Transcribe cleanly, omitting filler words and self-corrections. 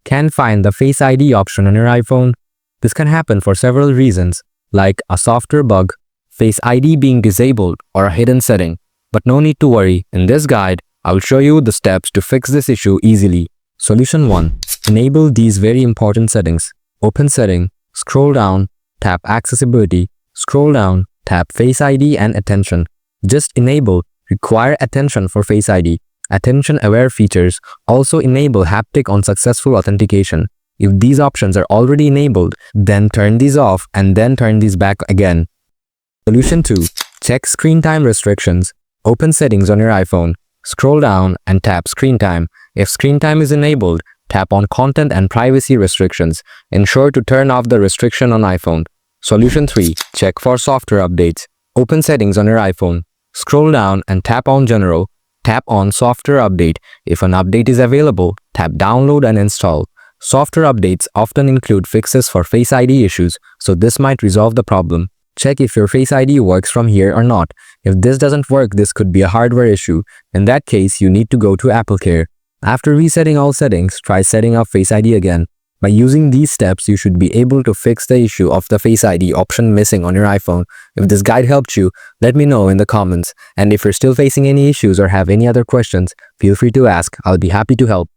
can't find the Face ID option on your iPhone? This can happen for several reasons, like a software bug, Face ID being disabled, or a hidden setting. But no need to worry, in this guide, I will show you the steps to fix this issue easily. Solution 1. Enable these very important settings. Open Setting, scroll down, tap Accessibility, scroll down, tap Face ID and Attention. Just enable Require Attention for Face ID. Attention-aware features also enable haptic on successful authentication. If these options are already enabled, then turn these off and then turn these back again. Solution 2. Check Screen Time Restrictions. Open Settings on your iPhone. Scroll down and tap Screen Time. If Screen Time is enabled, tap on Content and Privacy Restrictions. Ensure to turn off the restriction on iPhone. Solution 3. Check for software updates. Open Settings on your iPhone. Scroll down and tap on General. Tap on Software Update. If an update is available, tap Download and Install. Software updates often include fixes for Face ID issues, so this might resolve the problem. Check if your Face ID works from here or not. If this doesn't work, this could be a hardware issue. In that case, you need to go to AppleCare. After resetting all settings, try setting up Face ID again. By using these steps, you should be able to fix the issue of the Face ID option missing on your iPhone. If this guide helped you, let me know in the comments. And if you're still facing any issues or have any other questions, feel free to ask. I'll be happy to help.